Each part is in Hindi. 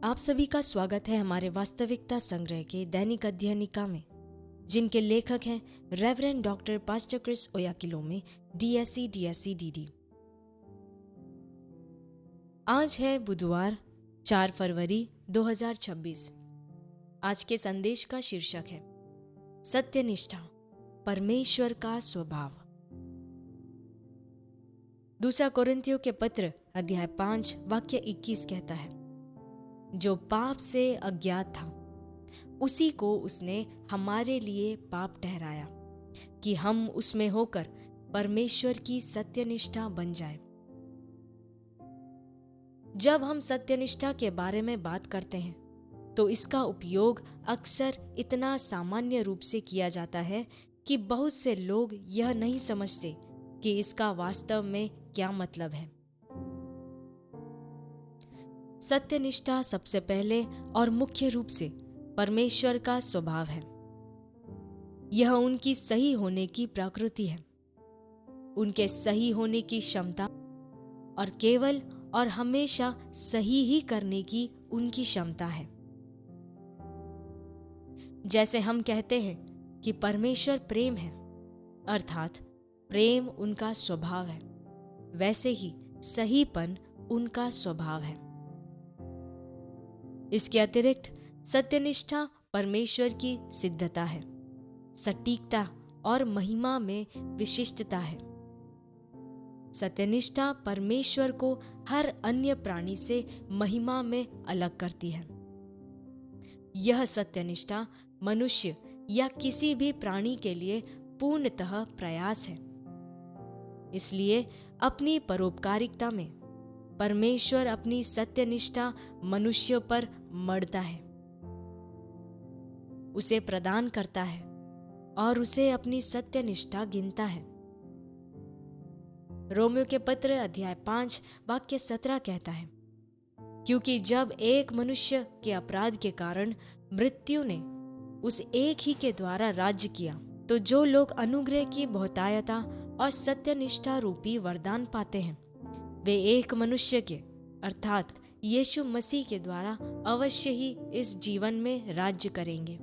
आप सभी का स्वागत है हमारे वास्तविकता संग्रह के दैनिक अध्ययनिका में, जिनके लेखक हैं reverend doctor pastor Chris Oyakhilome, DSc DSc DD। आज है बुधवार 4 फरवरी 2026। आज के संदेश का शीर्षक है सत्यनिष्ठा, परमेश्वर का स्वभाव। दूसरा कोरिन्थियों के पत्र अध्याय 5 वाक्य 21 कहता है, जो पाप से अज्ञात था उसी को उसने हमारे लिए पाप ठहराया कि हम उसमें होकर परमेश्वर की सत्यनिष्ठा बन जाए। जब हम सत्यनिष्ठा के बारे में बात करते हैं तो इसका उपयोग अक्सर इतना सामान्य रूप से किया जाता है कि बहुत से लोग यह नहीं समझते कि इसका वास्तव में क्या मतलब है। सत्यनिष्ठा सबसे पहले और मुख्य रूप से परमेश्वर का स्वभाव है। यह उनकी सही होने की प्रकृति है, उनके सही होने की क्षमता और केवल और हमेशा सही ही करने की उनकी क्षमता है। जैसे हम कहते हैं कि परमेश्वर प्रेम है, अर्थात प्रेम उनका स्वभाव है, वैसे ही सहीपन उनका स्वभाव है। इसके अतिरिक्त सत्यनिष्ठा परमेश्वर की सिद्धता है, सटीकता और महिमा में विशिष्टता है। सत्यनिष्ठा परमेश्वर को हर अन्य प्राणी से महिमा में अलग करती है। यह सत्यनिष्ठा मनुष्य या किसी भी प्राणी के लिए पूर्णतः प्रयास है। इसलिए अपनी परोपकारिता में परमेश्वर अपनी सत्यनिष्ठा मनुष्य पर मढ़ता है, उसे प्रदान करता है और उसे अपनी सत्यनिष्ठा गिनता है। रोमियो के पत्र अध्याय 5 वाक्य 17 कहता है, क्योंकि जब एक मनुष्य के अपराध के कारण मृत्यु ने उस एक ही के द्वारा राज्य किया, तो जो लोग अनुग्रह की बहुतायता और सत्यनिष्ठा रूपी वरदान पाते हैं, वे एक मनुष्य के अर्थात यीशु मसीह के द्वारा अवश्य ही इस जीवन में राज्य करेंगे।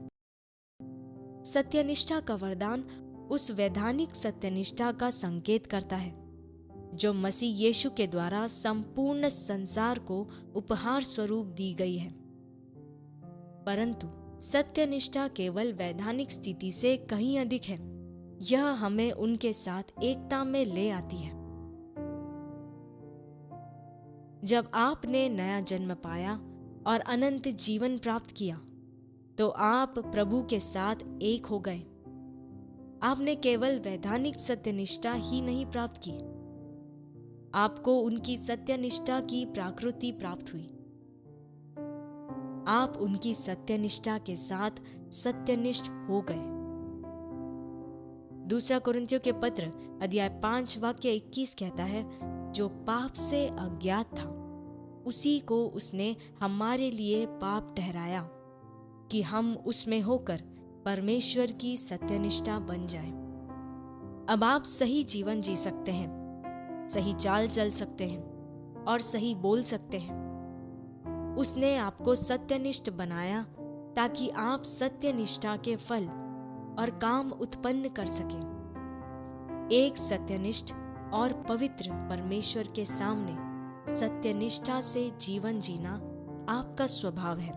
सत्यनिष्ठा का वरदान उस वैधानिक सत्यनिष्ठा का संकेत करता है जो मसीह यीशु के द्वारा संपूर्ण संसार को उपहार स्वरूप दी गई है। परंतु सत्यनिष्ठा केवल वैधानिक स्थिति से कहीं अधिक है। यह हमें उनके साथ एकता में ले आती है। जब आपने नया जन्म पाया और अनंत जीवन प्राप्त किया, तो आप प्रभु के साथ एक हो गए। आपने केवल वैधानिक सत्यनिष्ठा ही नहीं प्राप्त की, आपको उनकी सत्यनिष्ठा की प्रकृति प्राप्त हुई। आप उनकी सत्यनिष्ठा के साथ सत्यनिष्ठ हो गए। दूसरा कोरिन्थियों के पत्र अध्याय 5 वाक्य 21 कहता है, जो पाप से अज्ञात था उसी को उसने हमारे लिए पाप ठहराया कि हम उसमें होकर परमेश्वर की सत्यनिष्ठा बन जाएं। अब आप सही जीवन जी सकते हैं, सही चाल चल सकते हैं और सही बोल सकते हैं। उसने आपको सत्यनिष्ठ बनाया ताकि आप सत्यनिष्ठा के फल और काम उत्पन्न कर सकें। एक सत्यनिष्ठ और पवित्र परमेश्वर के सामने सत्यनिष्ठा से जीवन जीना आपका स्वभाव है।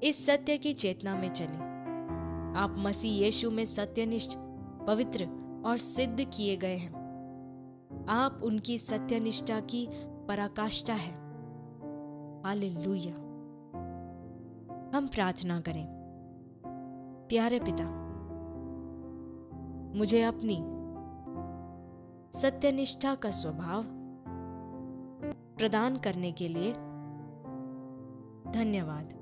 इस सत्य की चेतना में चलें। आप मसीह यीशु में सत्यनिष्ठ, पवित्र और सिद्ध किए गए हैं। आप उनकी सत्यनिष्ठा की पराकाष्ठा है। हालेलुया। हम प्रार्थना करें। प्यारे पिता, मुझे अपनी सत्यनिष्ठा का स्वभाव प्रदान करने के लिए धन्यवाद।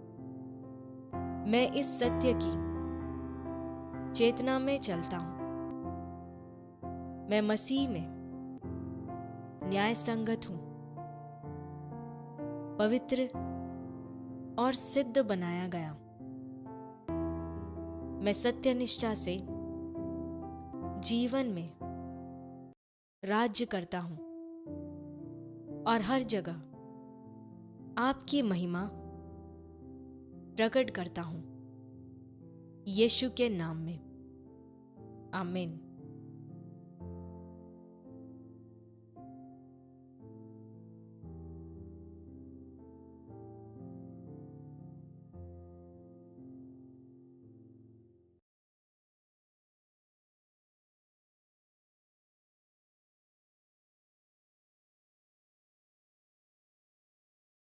मैं इस सत्य की चेतना में चलता हूं। मैं मसीह में न्याय संगत हूं, पवित्र और सिद्ध बनाया गया। मैं सत्यनिष्ठा से जीवन में राज्य करता हूं और हर जगह आपकी महिमा प्रकट करता हूँ, यीशु के नाम में, आमीन।